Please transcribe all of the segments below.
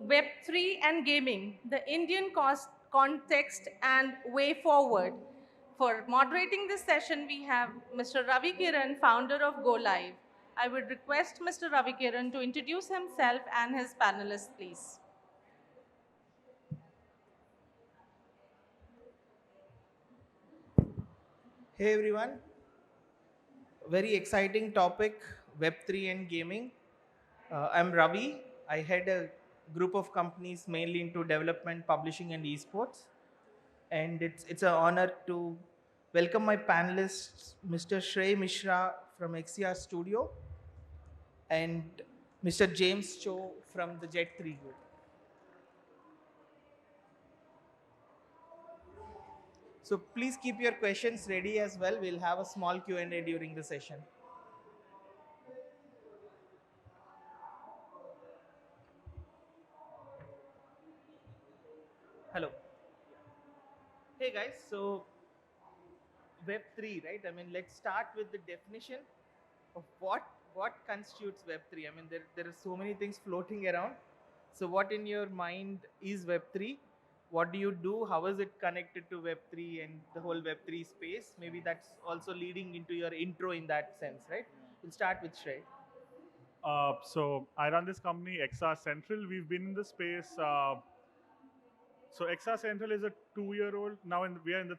Web3 and gaming, the Indian context and way forward. For moderating this session, we have Mr. Ravi Kiran, founder of Go Live. I would request Mr. Ravi Kiran to introduce himself and his panelists, please. Hey everyone, very exciting topic Web3 and gaming. I'm Ravi. I head a group of companies mainly into development, publishing, and esports. And it's an honor to welcome my panelists, Mr. Shrey Mishra from XCR Studio and Mr. James Cho from the Jet 3 group. So please keep your questions ready as well. We'll have a small Q&A during the session. Hello. Hey guys, so Web3, right? I mean, let's start with the definition of what constitutes Web3. I mean, there are so many things floating around. So, what in your mind is Web3? What do you do? How is it connected to Web3 and the whole Web3 space? Maybe that's also leading into your intro in that sense, right? We'll start with Shrey. So I run this company, XR Central. We've been in the space. So XR Central is a 2-year-old. Now we are in the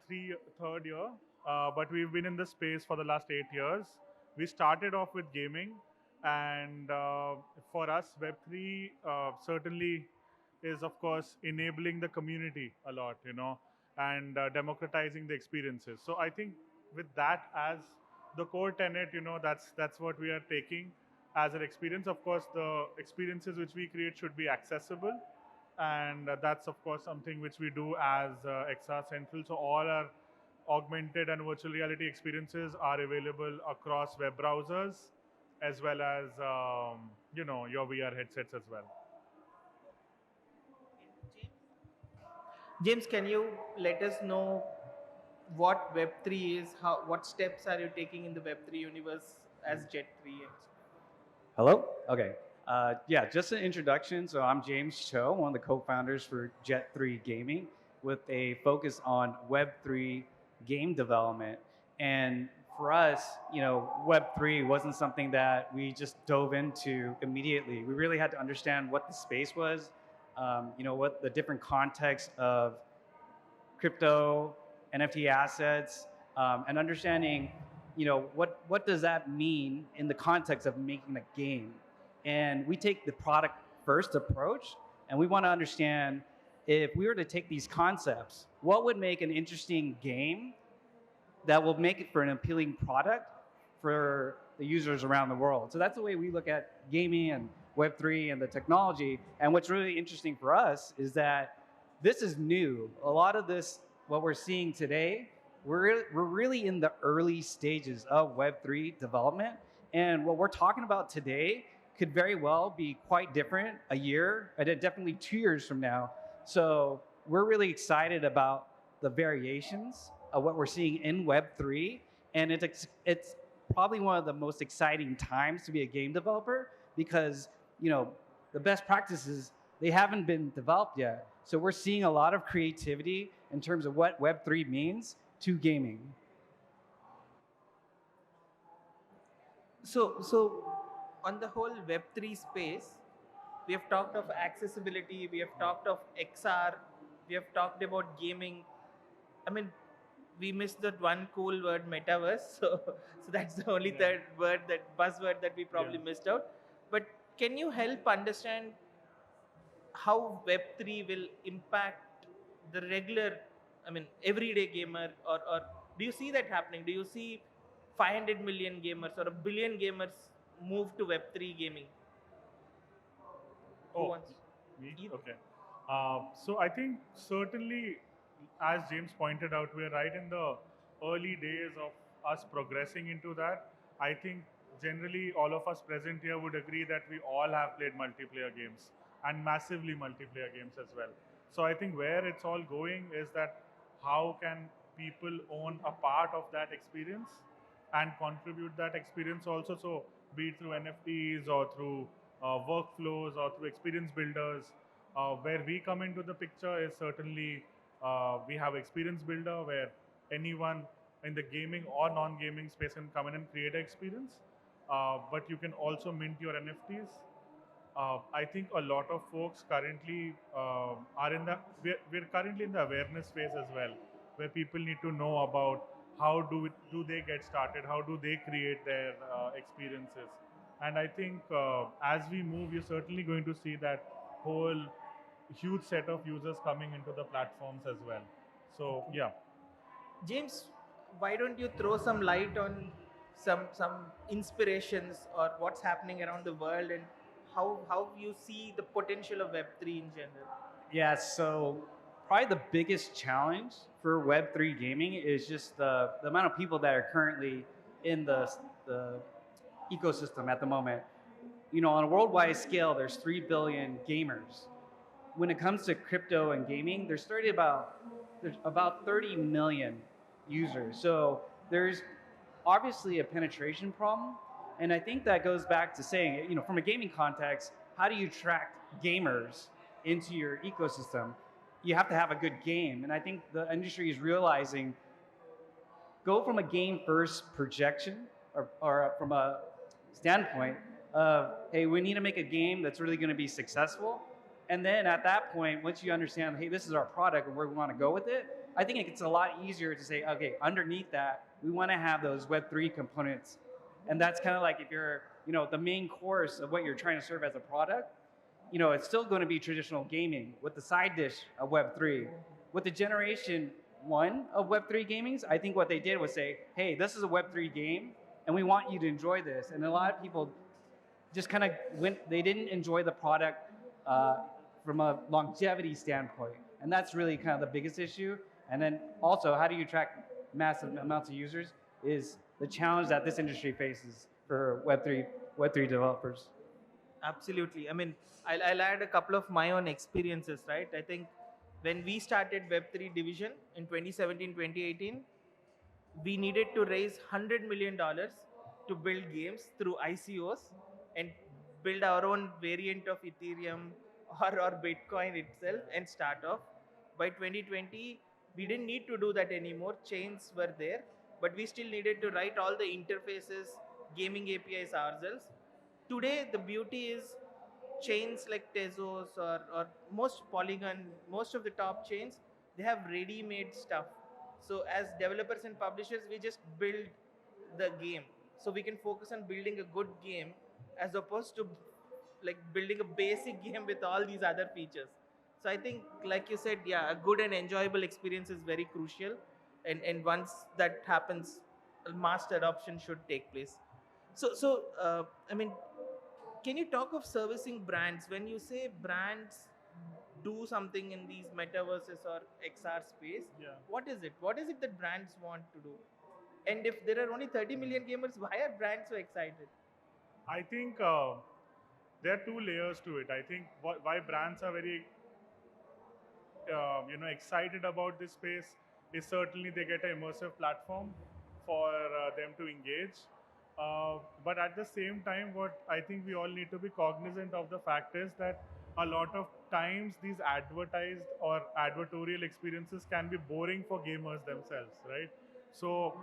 third year, but we've been in the space for the last 8 years. We started off with gaming, and for us, Web3 certainly is, of course, enabling the community a lot, and democratizing the experiences. So I think with that as the core tenet, that's what we are taking as an experience. Of course, the experiences which we create should be accessible, and that's of course something which we do as XR Central. So all our augmented and virtual reality experiences are available across web browsers as well as your VR headsets as well. James, can you let us know what Web3 is? What steps are you taking in the Web3 universe as Jet3? Hello? Okay. Yeah, just an introduction. So I'm James Cho, one of the co-founders for Jet3 Gaming with a focus on Web3 game development. And for us, Web3 wasn't something that we just dove into immediately. We really had to understand what the space was, what the different contexts of crypto, NFT assets, and understanding, what does that mean in the context of making a game. And we take the product first approach, and we want to understand if we were to take these concepts, what would make an interesting game that will make it for an appealing product for the users around the world. So that's the way we look at gaming and Web3 and the technology. And what's really interesting for us is that this is new. A lot of this, what we're seeing today, we're really in the early stages of Web3 development. And what we're talking about today could very well be quite different a year, and definitely 2 years from now. So we're really excited about the variations of what we're seeing in Web3. And it's probably one of the most exciting times to be a game developer because, the best practices, they haven't been developed yet. So we're seeing a lot of creativity in terms of what Web3 means to gaming. So on the whole Web3 space, we have talked of accessibility, we have talked of XR, we have talked about gaming. I mean, we missed that one cool word, metaverse. So that's the only third word, that buzzword that we probably missed out. But can you help understand how Web3 will impact the regular, I mean, everyday gamer, or do you see that happening? Do you see 500 million gamers or a billion gamers move to Web3 gaming? Who Oh, wants? me? Either. Okay. So I think certainly, as James pointed out, we're right in the early days of us progressing into that. I think generally all of us present here would agree that we all have played multiplayer games and massively multiplayer games as well. So I think where it's all going is that how can people own a part of that experience and contribute that experience also. So be it through NFTs or through workflows or through experience builders. Where we come into the picture is certainly we have experience builder where anyone in the gaming or non-gaming space can come in and create an experience. But you can also mint your NFTs. I think a lot of folks currently are in the we're currently in the awareness phase as well, where people need to know about how do they get started, how do they create their experiences, and I think as we move, you're certainly going to see that whole huge set of users coming into the platforms as well. So yeah. James, why don't you throw some light on some inspirations or what's happening around the world and how you see the potential of Web3 in general? Yeah, so probably the biggest challenge for Web3 gaming is just the amount of people that are currently in the ecosystem at the moment. You know, on a worldwide scale, there's 3 billion gamers. When it comes to crypto and gaming, there's about 30 million users. So there's obviously a penetration problem. And I think that goes back to saying, you know, from a gaming context, how do you attract gamers into your ecosystem? You have to have a good game. And I think the industry is realizing go from a game first projection or from a standpoint of, hey, we need to make a game that's really going to be successful. And then at that point, once you understand, hey, this is our product and where we want to go with it, I think it's a lot easier to say, okay, underneath that, we want to have those Web3 components. And that's kind of like if you're, you know, the main course of what you're trying to serve as a product, you know, it's still going to be traditional gaming with the side dish of Web3. With the generation one of Web3 gamings, I think what they did was say, hey, this is a Web3 game, and we want you to enjoy this. And a lot of people just kind of they didn't enjoy the product from a longevity standpoint. And that's really kind of the biggest issue. And then also, how do you attract massive amounts of users is the challenge that this industry faces for Web3 developers. Absolutely. I mean, I'll add a couple of my own experiences, right? I think when we started Web3 division in 2017, 2018, we needed to raise $100 million to build games through ICOs and build our own variant of Ethereum or Bitcoin itself and start off. By 2020, we didn't need to do that anymore. Chains were there, but we still needed to write all the interfaces, gaming APIs ourselves. Today, the beauty is chains like Tezos or most Polygon, most of the top chains, they have ready-made stuff. So as developers and publishers, we just build the game. So we can focus on building a good game as opposed to like building a basic game with all these other features. So I think, like you said, yeah, a good and enjoyable experience is very crucial. And once that happens, mass adoption should take place. So I mean, can you talk of servicing brands? When you say brands do something in these metaverses or XR space, Yeah. what is it? What is it that brands want to do? And if there are only 30 million gamers, why are brands so excited? I think there are two layers to it. I think why brands are very excited about this space is certainly they get an immersive platform for them to engage. But at the same time, what I think we all need to be cognizant of the fact is that a lot of times these advertised or advertorial experiences can be boring for gamers themselves, right? So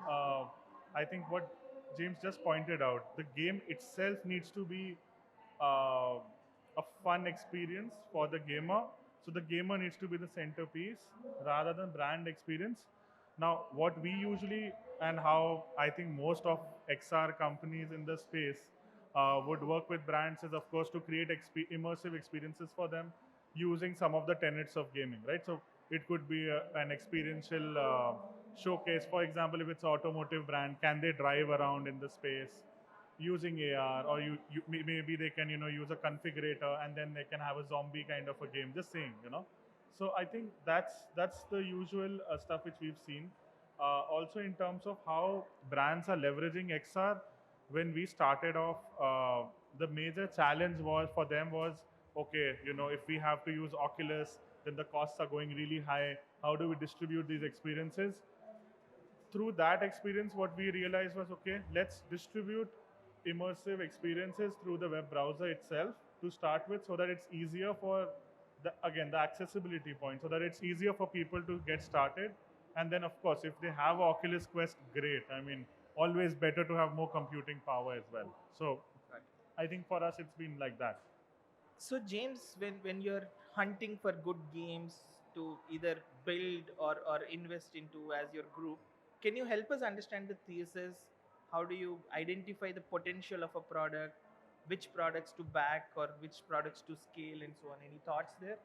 I think what James just pointed out, the game itself needs to be uh, a fun experience for the gamer. So the gamer needs to be the centerpiece rather than brand experience. Now, what we usually and how I think most of XR companies in the space would work with brands is, of course, to create immersive experiences for them using some of the tenets of gaming, right? So it could be an experiential showcase. For example, if it's automotive brand, can they drive around in the space using AR, or maybe they can use a configurator and then they can have a zombie kind of a game. Just saying. So I think that's the usual stuff which we've seen. Also, in terms of how brands are leveraging XR, when we started off, the major challenge was for them was, okay, if we have to use Oculus, then the costs are going really high. How do we distribute these experiences? Through that experience, what we realized was, okay, let's distribute immersive experiences through the web browser itself to start with, so that it's easier for again the accessibility point, so that it's easier for people to get started. And then of course, if they have Oculus Quest, great. I mean, always better to have more computing power as well. So Right. I think for us it's been like that. So James, when you're hunting for good games to either build or invest into as your group, can you help us understand the thesis? How do you identify the potential of a product? Which products to back or which products to scale and so on? Any thoughts there?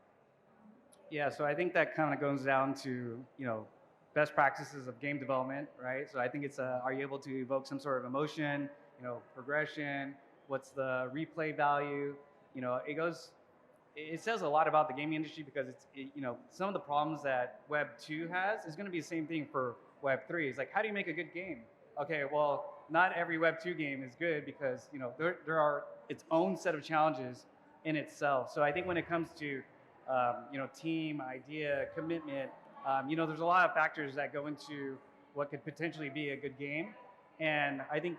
Yeah, so I think that kind of goes down to, best practices of game development, right? So I think it's are you able to evoke some sort of emotion, progression, what's the replay value? It says a lot about the gaming industry because some of the problems that Web 2 has is going to be the same thing for Web 3. It's like, how do you make a good game? Okay, well, not every Web 2 game is good because there are its own set of challenges in itself. So I think when it comes to team, idea, commitment, there's a lot of factors that go into what could potentially be a good game. And I think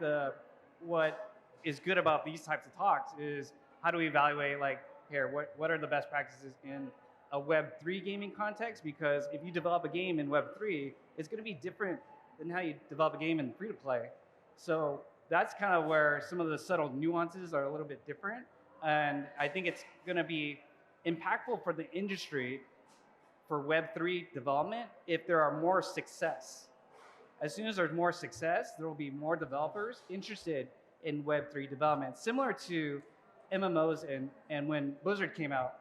what is good about these types of talks is how do we evaluate, like, here, what are the best practices in a Web 3 gaming context? Because if you develop a game in Web 3, it's going to be different than how you develop a game in free to play. So that's kind of where some of the subtle nuances are a little bit different. And I think it's going to be impactful for the industry for Web3 development if there are more success. As soon as there's more success, there will be more developers interested in Web3 development, similar to MMOs and when Blizzard came out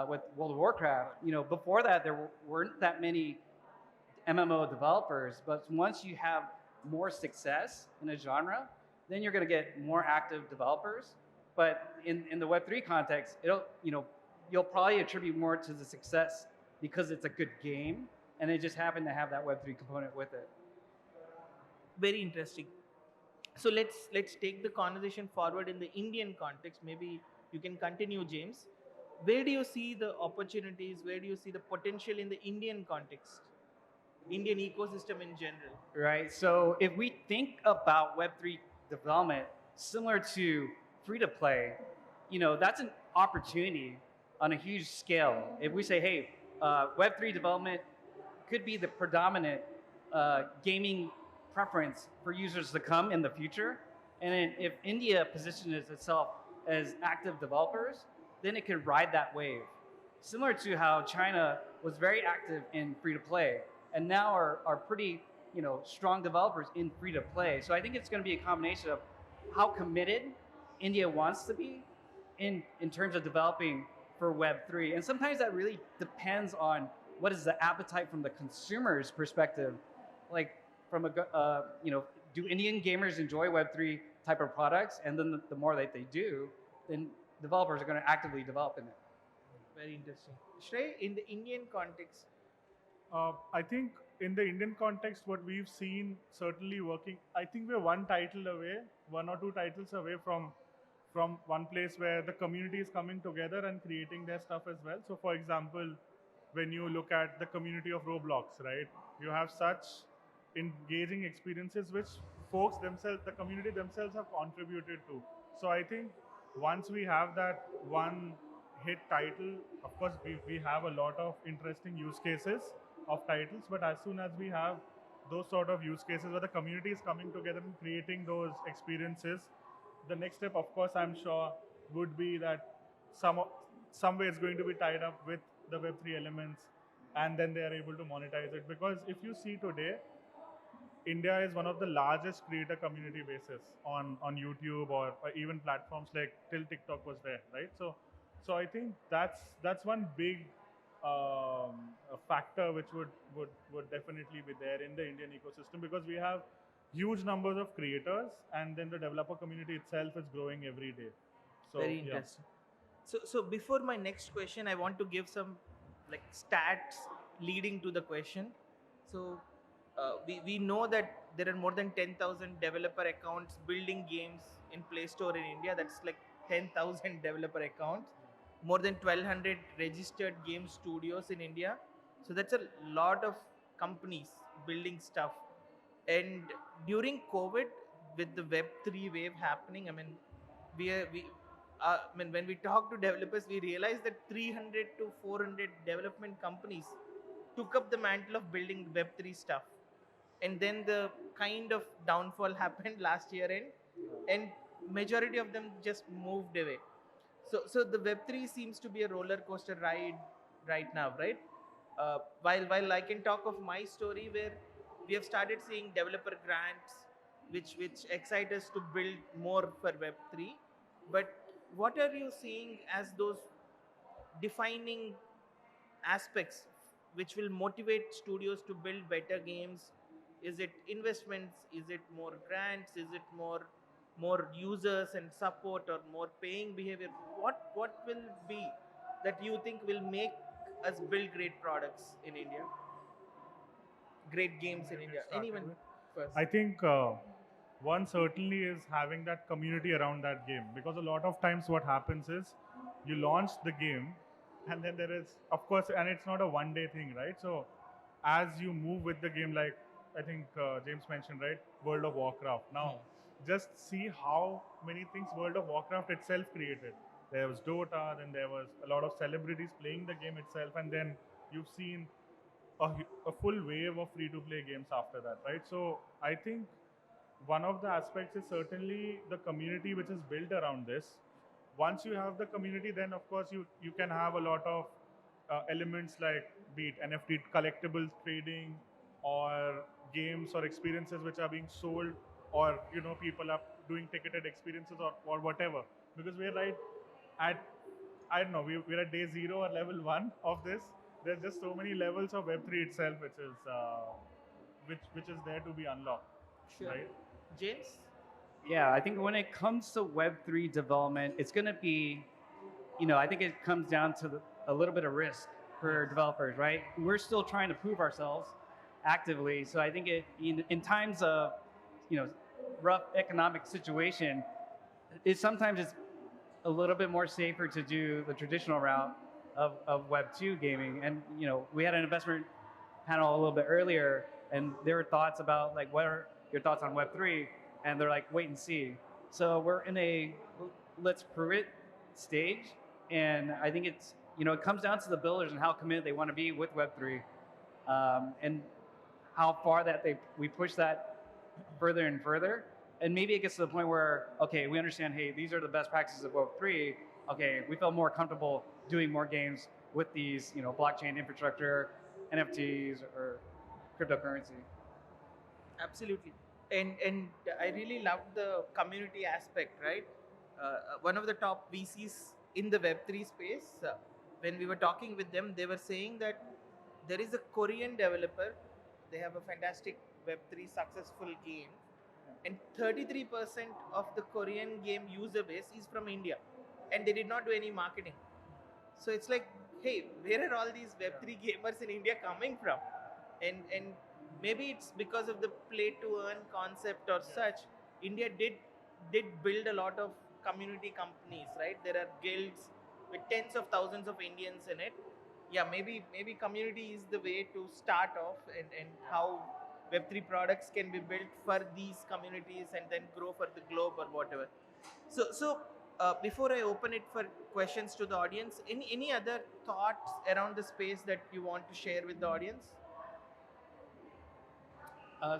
with World of Warcraft. Before that, there weren't that many MMO developers, but once you have more success in a genre, then you're going to get more active developers. But in the Web3 context, you'll probably attribute more to the success because it's a good game, and they just happen to have that Web3 component with it. Very interesting. So let's take the conversation forward in the Indian context. Maybe you can continue, James. Where do you see the opportunities? Where do you see the potential in the Indian context, Indian ecosystem in general? Right. So if we think about Web3 development similar to free to play, that's an opportunity on a huge scale. If we say, hey, Web3 development could be the predominant gaming preference for users to come in the future. And if India positions itself as active developers, then it could ride that wave. Similar to how China was very active in free to play and now are pretty strong developers in free to play. So I think it's going to be a combination of how committed India wants to be in terms of developing for Web3. And sometimes that really depends on what is the appetite from the consumer's perspective. Like, from do Indian gamers enjoy Web3 type of products? And then the more that they do, then developers are going to actively develop in it. Very interesting. Shrey, in the Indian context, I think in the Indian context, what we've seen certainly working, I think we're one or two titles away from one place where the community is coming together and creating their stuff as well. So for example, when you look at the community of Roblox, right, you have such engaging experiences which folks themselves, the community themselves have contributed to. So I think once we have that one hit title, of course we have a lot of interesting use cases of titles, but as soon as we have those sort of use cases where the community is coming together and creating those experiences, the next step, of course, I'm sure would be that some way it's going to be tied up with the Web3 elements, and then they are able to monetize it. Because if you see today, India is one of the largest creator community bases on YouTube or even platforms like till TikTok was there, right? So I think that's one big factor which would definitely be there in the Indian ecosystem, because we have huge numbers of creators, and then the developer community itself is growing every day. So, very interesting. So before my next question, I want to give some like stats leading to the question. So we know that there are more than 10,000 developer accounts building games in Play Store in India. That's like 10,000 developer accounts. More than 1,200 registered game studios in India. So that's a lot of companies building stuff. And during COVID, with the Web3 wave happening, I mean, we I mean, when we talk to developers, we realize that 300 to 400 development companies took up the mantle of building Web3 stuff. And then the kind of downfall happened last year end, and majority of them just moved away. So the Web3 seems to be a roller coaster ride right now, right? While I can talk of my story where we have started seeing developer grants, which excite us to build more for Web3. But what are you seeing as those defining aspects which will motivate studios to build better games? Is it investments? Is it more grants? Is it more users and support, or more paying behavior? What will be that you think will make us build great products in India, great games in India? Anyone first? I think one certainly is having that community around that game, because a lot of times what happens is you launch the game and then there is, of course, and it's not a one day thing, right? So as you move with the game, like I think James mentioned, right, World of Warcraft. Now just see how many things World of Warcraft itself created. There was Dota, then there was a lot of celebrities playing the game itself, and then you've seen a full wave of free-to-play games after that, right? So I think one of the aspects is certainly the community which is built around this. Once you have the community, then of course you can have a lot of elements like, be it NFT collectibles trading, or games or experiences which are being sold, or people are doing ticketed experiences, or whatever. Because we're right at, I don't know, we're at day 0 or level 1 of this. There's just so many levels of Web3 itself, which is there to be unlocked, Sure. right? James? Yeah, I think when it comes to Web3 development, it's going to be, I think it comes down to a little bit of risk for developers, right? We're still trying to prove ourselves actively. So I think in times of, rough economic situation, sometimes it's a little bit more safer to do the traditional route of Web 2 gaming. And we had an investment panel a little bit earlier, and there were thoughts about like, what are your thoughts on Web 3? And they're like, wait and see. So we're in a let's prove it stage, and I think it's it comes down to the builders and how committed they want to be with Web 3, and how far that we push that further and further. And maybe it gets to the point where, okay, we understand, hey, these are the best practices of Web 3. Okay, we feel more comfortable doing more games with these, blockchain infrastructure, NFTs, or cryptocurrency. Absolutely. And I really loved the community aspect, right? One of the top VCs in the Web3 space, when we were talking with them, they were saying that there is a Korean developer. They have a fantastic Web3 successful game, and 33% of the Korean game user base is from India, and they did not do any marketing. So it's like, hey, where are all these Web3 gamers in India coming from? And maybe it's because of the play to earn concept or such. India did build a lot of community companies, right? There are guilds with tens of thousands of Indians in it. Yeah, maybe community is the way to start off, and how Web3 products can be built for these communities and then grow for the globe or whatever. So before I open it for questions to the audience, any other thoughts around the space that you want to share with the audience?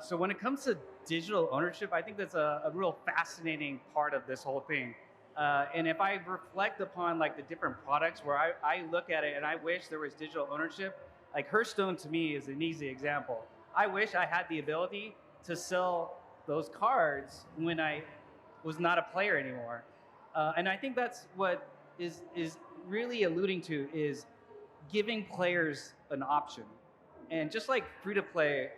So when it comes to digital ownership, I think that's a real fascinating part of this whole thing. And if I reflect upon like the different products where I look at it and I wish there was digital ownership, like Hearthstone to me is an easy example. I wish I had the ability to sell those cards when I was not a player anymore. And I think that's what is really alluding to, is giving players an option. And just like free to play,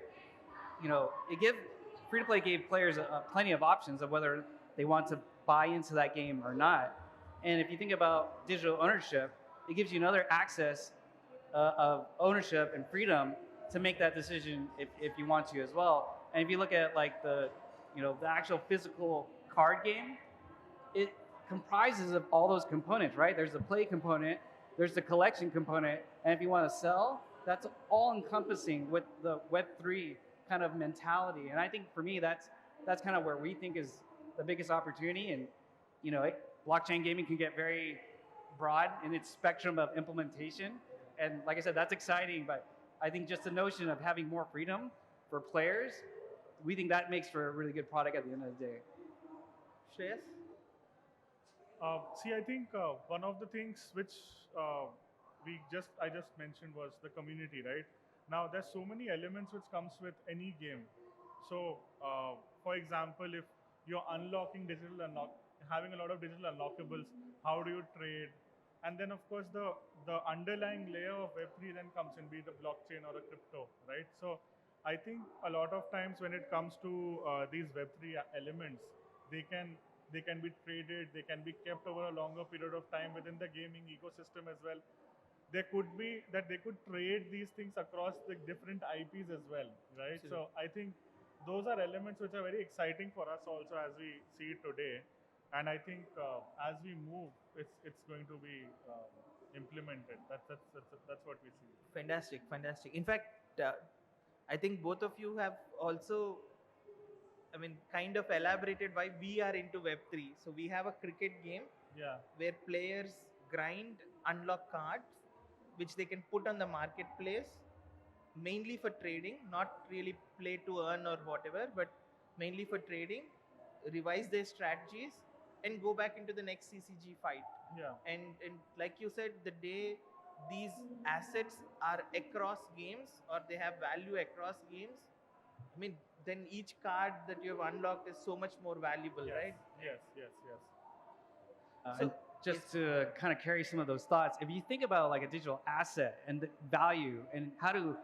free to play gave players plenty of options of whether they want to buy into that game or not. And if you think about digital ownership, it gives you another access of ownership and freedom to make that decision if you want to as well. And if you look at like the actual physical card game, it comprises of all those components, right? There's the play component, there's the collection component, and if you want to sell, that's all encompassing with the Web3 kind of mentality. And I think for me, that's kind of where we think is the biggest opportunity. And blockchain gaming can get very broad in its spectrum of implementation. And like I said, that's exciting, but I think just the notion of having more freedom for players, we think that makes for a really good product at the end of the day. Shreyas? See, I think one of the things which I just mentioned was the community, right? Now, there's so many elements which comes with any game. So, for example, if you're having a lot of digital unlockables, how do you trade? And then, of course, the underlying layer of Web3 then comes in, be it a blockchain or a crypto, right? So, I think a lot of times when it comes to these Web3 elements, they can be traded, they can be kept over a longer period of time within the gaming ecosystem as well. There could be that they could trade these things across the different IPs as well, right? Absolutely. So I think those are elements which are very exciting for us also as we see it today. And I think as we move, it's going to be implemented. That's what we see. Fantastic, fantastic. In fact, I think both of you have also, I mean, kind of elaborated why we are into Web3. So we have a cricket game Yeah. where players grind, unlock cards, which they can put on the marketplace, mainly for trading, not really play to earn or whatever, but mainly for trading, revise their strategies, and go back into the next CCG fight. Yeah. And like you said, the day these assets are across games or they have value across games, I mean, then each card that you have unlocked is so much more valuable, Yes. right? Yes. And just to kind of carry some of those thoughts, if you think about like a digital asset and the value and how to,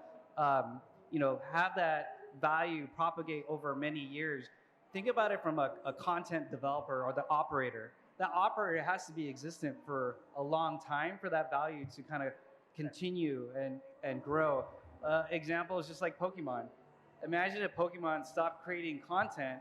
have that value propagate over many years, think about it from a content developer or the operator. That operator has to be existent for a long time for that value to kind of continue and grow. Example is just like Pokemon. Imagine if Pokemon stopped creating content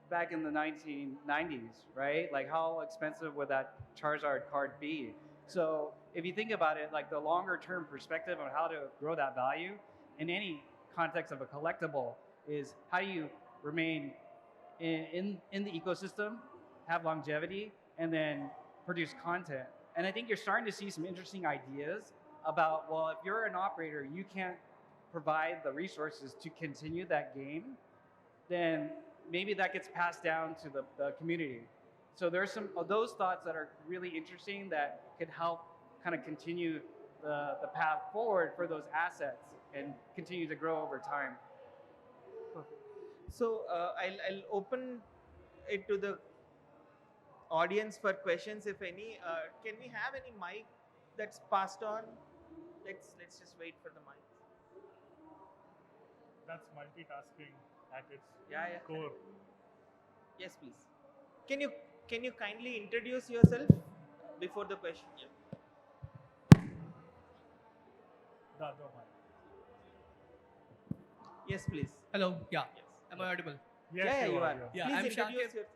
back in the 1990s, right? Like how expensive would that Charizard card be? So if you think about it, like the longer term perspective on how to grow that value in any context of a collectible is how do you remain in the ecosystem, have longevity, and then produce content. And I think you're starting to see some interesting ideas about, well, if you're an operator, you can't provide the resources to continue that game, then maybe that gets passed down to the community. So there's some of those thoughts that are really interesting that could help kind of continue the path forward for those assets and continue to grow over time. So I'll open it to the audience for questions, if any. Can we have any mic that's passed on? Let's just wait for the mic. That's multitasking at its Yeah. core. Yes, please. Can you kindly introduce yourself before the question? Yeah. The other one. Yes, please. Hello. Yeah. Yes. Am I audible? Yes, Yeah, you are. Yeah, Please I'm introduce Shakib. your.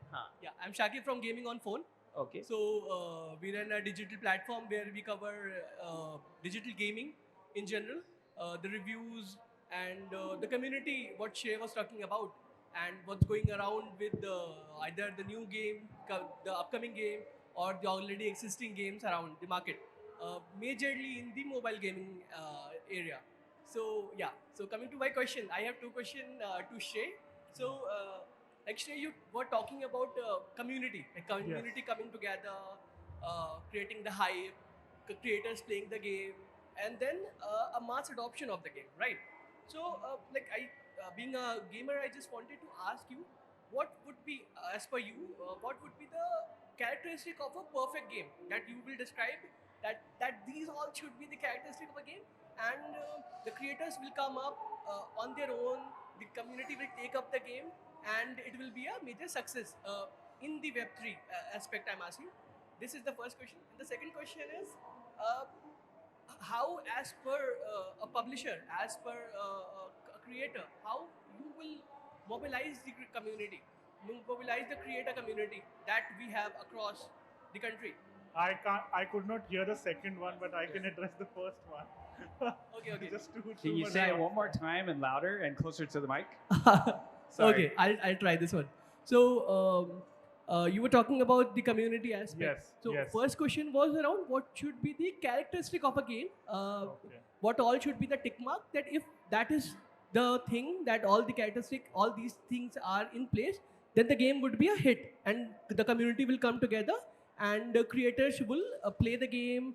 Yeah, I'm Shakib from Gaming on Phone. Okay. So we run a digital platform where we cover digital gaming in general, the reviews and the community, what Shrey was talking about, and what's going around with either the new game, the upcoming game, or the already existing games around the market, majorly in the mobile gaming area. So yeah, so coming to my question, I have two questions to Shrey. So like Shrey, you were talking about community, like community coming together, creating the hype, creators playing the game, and then a mass adoption of the game, right? So being a gamer, I just wanted to ask you, what would be, as per you, what would be the characteristic of a perfect game that you will describe? That these all should be the characteristic of a game, and the creators will come up on their own. The community will take up the game, and it will be a major success in the Web3 aspect. I'm asking. This is the first question. And the second question is, how, as per a publisher, as per a creator, how you will mobilize the community, mobilize the creator community that we have across the country. I could not hear the second one, but I can address the first one. Okay. Just Can you say it one more time and louder and closer to the mic? Okay, I'll try this one. So You were talking about the community aspect. Yes, So yes. first question was around what should be the characteristic of a game. Okay. What all should be the tick mark, that if that is the thing, that all the characteristic, all these things are in place, then the game would be a hit, and the community will come together, and the creators will play the game,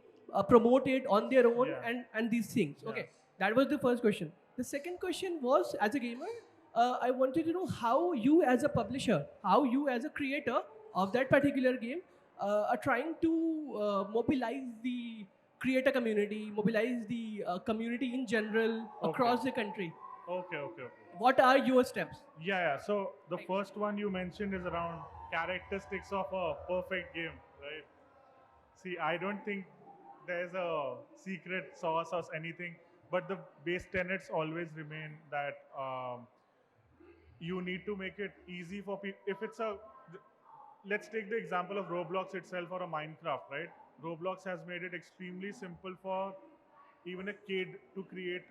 promote it on their own, Yeah. and these things. Yeah. Okay, that was the first question. The second question was, as a gamer, I wanted to know how you as a publisher, how you as a creator of that particular game are trying to mobilize the creator community, mobilize the community in general across the country. Okay. What are your steps? Yeah. So the first one you mentioned is around characteristics of a perfect game, right? See, I don't think there's a secret sauce or anything, but the base tenets always remain that you need to make it easy for people. If it's a, let's take the example of Roblox itself or a Minecraft, right? Roblox has made it extremely simple for even a kid to create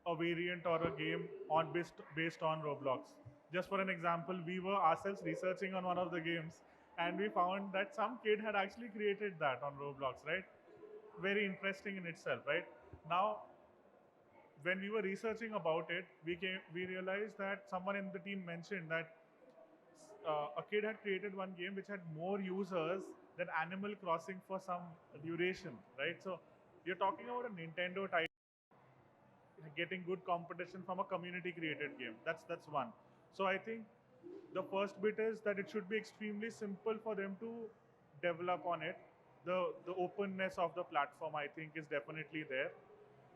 a variant or a game on based on Roblox. Just for an example, we were ourselves researching on one of the games, and we found that some kid had actually created that on Roblox, right? Very interesting in itself, right? Now, when we were researching about it, we realized that someone in the team mentioned that a kid had created one game which had more users than Animal Crossing for some duration, right? So you're talking about a Nintendo type getting good competition from a community created game. That's one. So I think the first bit is that it should be extremely simple for them to develop on it. The openness of the platform, I think, is definitely there.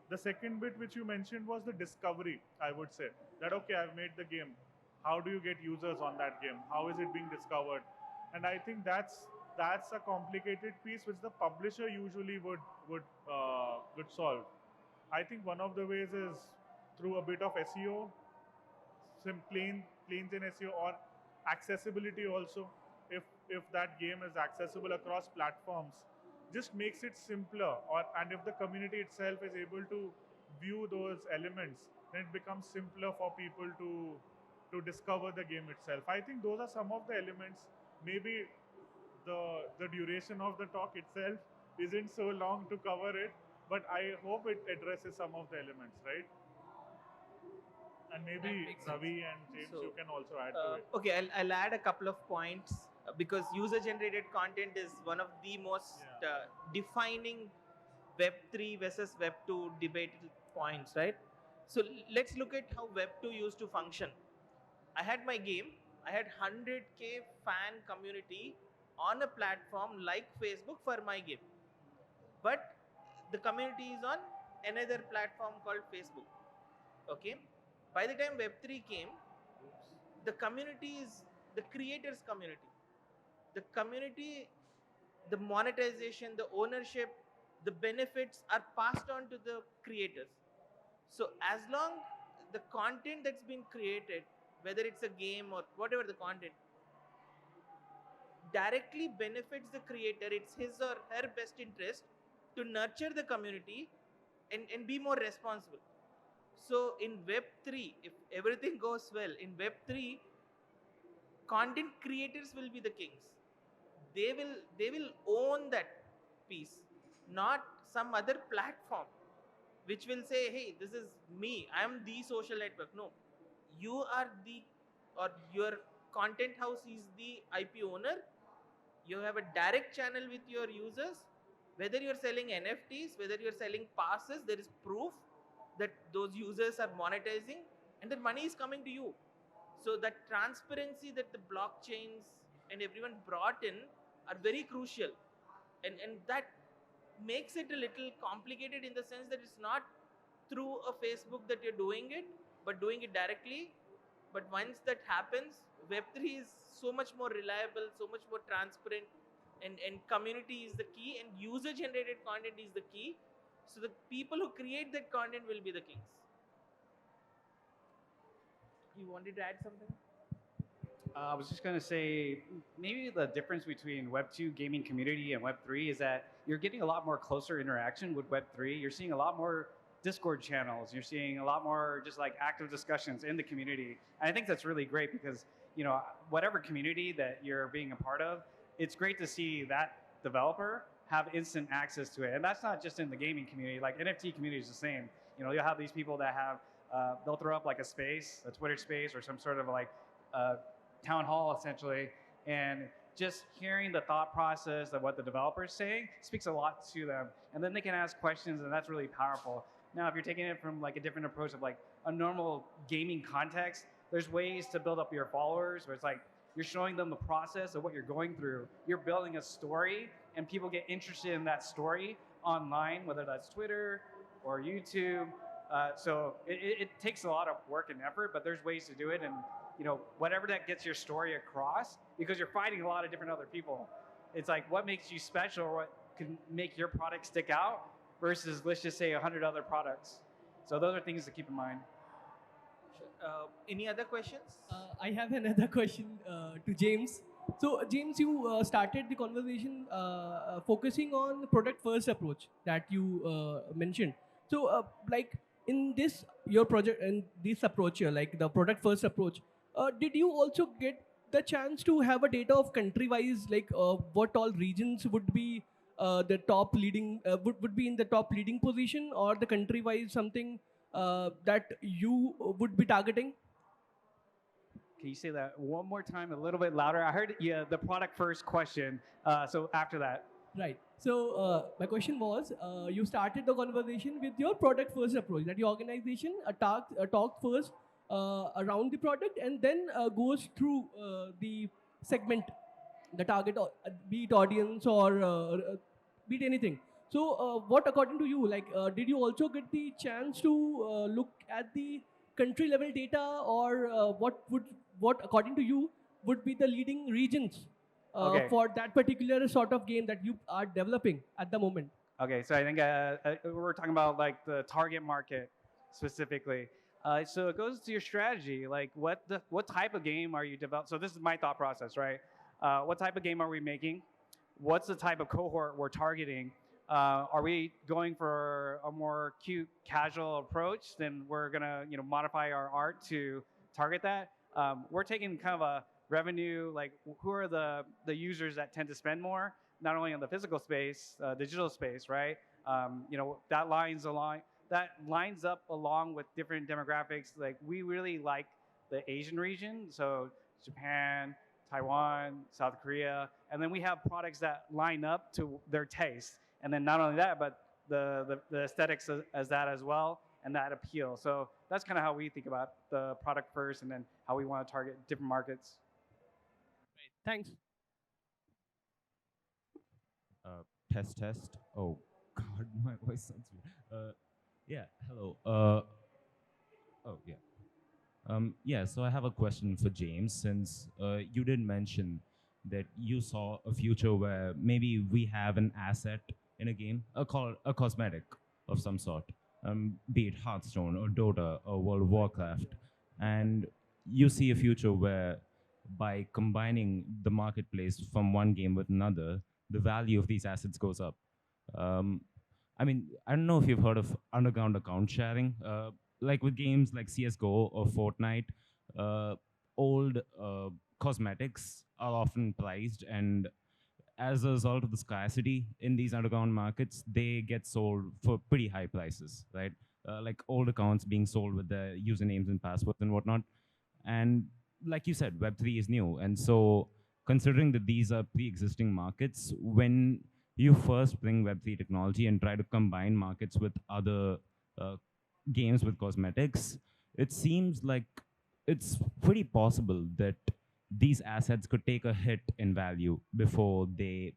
The second bit which you mentioned was the discovery. I would say that okay, I've made the game. How do you get users on that game? How is it being discovered? And I think that's a complicated piece which the publisher usually would solve. I think one of the ways is through a bit of SEO, some planes in SEO, or accessibility also. If that game is accessible across platforms, just makes it simpler. Or and if the community itself is able to view those elements, then it becomes simpler for people to discover the game itself. I think those are some of the elements. Maybe the duration of the talk itself isn't so long to cover it, but I hope it addresses some of the elements, right? And maybe makes sense. Ravi and James, So, you can also add to it. Okay, I'll add a couple of points because user generated content is one of the most defining Web3 versus Web2 debate points, right? So let's look at how Web2 used to function. I had my game, I had 100K fan community on a platform like Facebook for my game. But the community is on another platform called Facebook. Okay? By the time Web3 came, the community is the creators community. The community, the monetization, the ownership, the benefits are passed on to the creators. So as long the content that's been created, whether it's a game or whatever the content, directly benefits the creator, it's his or her best interest to nurture the community and be more responsible. So in Web3, if everything goes well, in Web3, content creators will be the kings. They will own that piece, not some other platform which will say, hey, this is me, I am the social network. No, you are the, or your content house is the IP owner. You have a direct channel with your users. Whether you're selling NFTs, whether you're selling passes, there is proof that those users are monetizing and that money is coming to you. So that transparency that the blockchains and everyone brought in are very crucial. And that makes it a little complicated in the sense that it's not through a Facebook that you're doing it, but doing it directly. But once that happens, Web3 is so much more reliable, so much more transparent, and community is the key, and user generated content is the key. So the people who create that content will be the kings. You wanted to add something? I was just going to say maybe the difference between Web 2 gaming community and Web 3 is that you're getting a lot more closer interaction with Web 3. You're seeing a lot more Discord channels. You're seeing a lot more just like active discussions in the community. And I think that's really great because, you know, whatever community that you're being a part of, it's great to see that developer have instant access to it. And that's not just in the gaming community. Like NFT community is the same. You know, you'll have these people that have, they'll throw up like a space, a Twitter space, or some sort of like town hall essentially, and just hearing the thought process of what the developer is saying speaks a lot to them. And then they can ask questions, and that's really powerful. Now, if you're taking it from like a different approach of like a normal gaming context, there's ways to build up your followers where it's like you're showing them the process of what you're going through. You're building a story, and people get interested in that story online, whether that's Twitter or YouTube. So it takes a lot of work and effort, but there's ways to do it. And you know, whatever that gets your story across, because you're fighting a lot of different other people. It's like what makes you special, or what can make your product stick out versus, let's just say, 100 other products. So those are things to keep in mind. Any other questions? I have another question to James. So, James, you started the conversation focusing on the product first approach that you mentioned. So, like in this your project and this approach here, like the product first approach, did you also get the chance to have a data of country wise, like what all regions would be the top leading would be in the top leading position, or the country wise something that you would be targeting? Can you say that one more time, a little bit louder? I heard the product first question. So after that. Right. So my question was, you started the conversation with your product first approach, that your organization talked first around the product, and then goes through the segment, the target, be it audience or be it anything. So what, according to you, like, did you also get the chance to look at the country level data, or what, according to you, would be the leading regions Okay. for that particular sort of game that you are developing at the moment? Okay, so I think we're talking about like the target market specifically. So it goes to your strategy. Like, what type of game are you developing? So this is my thought process, right? What type of game are we making? What's the type of cohort we're targeting? Are we going for a more cute, casual approach? Then we're gonna, modify our art to target that. We're taking kind of a revenue, like who are the users that tend to spend more, not only on the physical space, digital space, right? That lines up along with different demographics. Like, we really like the Asian region, so Japan, Taiwan, South Korea, and then we have products that line up to their taste. And then not only that, but the aesthetics as that as well, and that appeal. So that's kind of how we think about the product first, and then how we want to target different markets. Thanks. Test. Oh God, my voice sounds weird. Yeah. Hello. Oh yeah. Yeah. So I have a question for James. Since you did mention that you saw a future where maybe we have an asset in a game, a cosmetic of some sort, be it Hearthstone or Dota or World of Warcraft, and you see a future where by combining the marketplace from one game with another, the value of these assets goes up. I mean, I don't know if you've heard of underground account sharing. Like with games like CSGO or Fortnite, old cosmetics are often priced, and as a result of the scarcity in these underground markets, they get sold for pretty high prices, right? Like old accounts being sold with their usernames and passwords and whatnot. And like you said, Web3 is new. And so considering that these are pre-existing markets, when you first bring Web3 technology and try to combine markets with other games with cosmetics, it seems like it's pretty possible that these assets could take a hit in value before they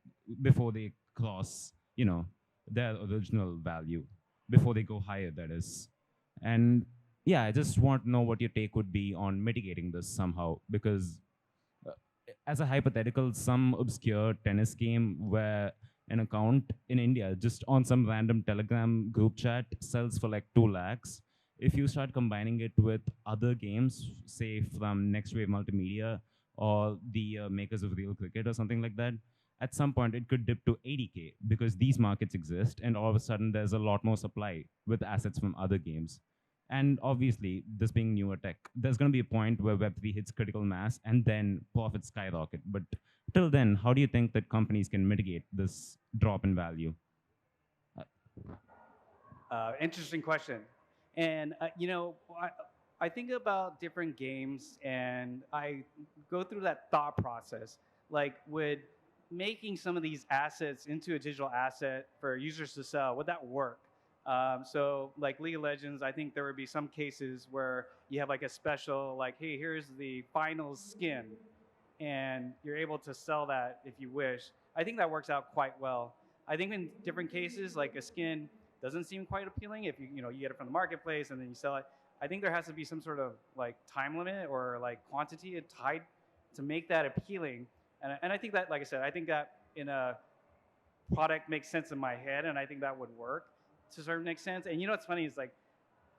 cross, their original value, before they go higher, that is. And yeah, I just want to know what your take would be on mitigating this somehow, because as a hypothetical, some obscure tennis game where an account in India just on some random Telegram group chat sells for like 2 lakhs. If you start combining it with other games, say from Next Wave Multimedia or the makers of Real Cricket or something like that, at some point it could dip to 80K because these markets exist, and all of a sudden there's a lot more supply with assets from other games. And obviously, this being newer tech, there's going to be a point where Web3 hits critical mass and then profits skyrocket. But till then, how do you think that companies can mitigate this drop in value? Interesting question. And I think about different games, and I go through that thought process. Like, would making some of these assets into a digital asset for users to sell, would that work? So, like League of Legends, I think there would be some cases where you have like a special, like, hey, here's the final skin, and you're able to sell that if you wish. I think that works out quite well. I think in different cases, like a skin doesn't seem quite appealing if you get it from the marketplace and then you sell it. I think there has to be some sort of like time limit or like quantity tied to make that appealing. And I think that, like I said, I think that in a product makes sense in my head, and I think that would work to a certain extent. And what's funny is like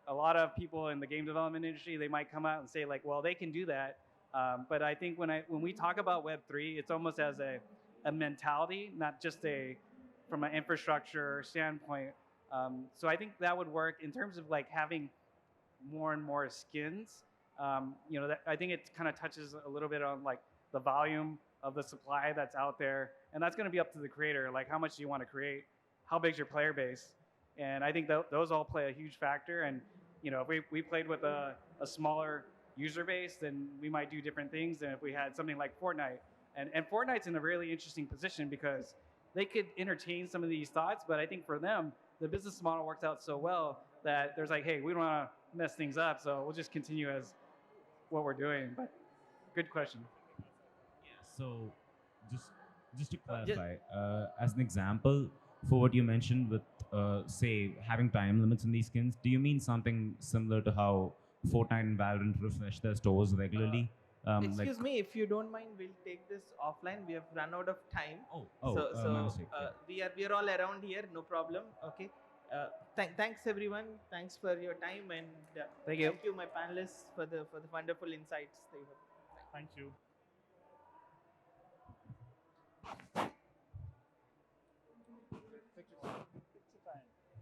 a lot of people in the game development industry, they might come out and say like, well, they can do that. But I think when we talk about Web3, it's almost as a mentality, not just from an infrastructure standpoint. So I think that would work in terms of like having more and more skins. I think it kind of touches a little bit on like the volume of the supply that's out there, and that's going to be up to the creator. Like, how much do you want to create? How big's your player base? And I think those all play a huge factor. And if we played with a smaller user base, then we might do different things than if we had something like Fortnite. And Fortnite's in a really interesting position because they could entertain some of these thoughts, but I think for them, the business model works out so well that there's like, hey, we don't want to mess things up, so we'll just continue as what we're doing. But good question. So, just to clarify, as an example, for what you mentioned with, say, having time limits in these skins, do you mean something similar to how Fortnite and Valorant refresh their stores regularly? Excuse me, if you don't mind, we'll take this offline. We have run out of time. My mistake. Yeah. we are all around here, no problem. Okay. Thanks everyone. Thanks for your time, and Thank you. thank you, my panelists, for the wonderful insights they have. Thank you.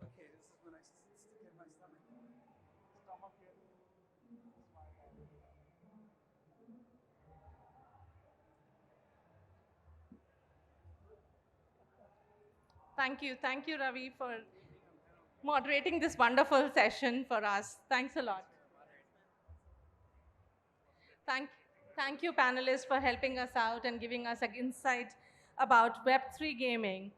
Okay, this is when I stick in my stomach here. Thank you, Ravi, for moderating this wonderful session for us. Thanks a lot. Thank, thank you, panelists, for helping us out and giving us an insight about Web3 gaming.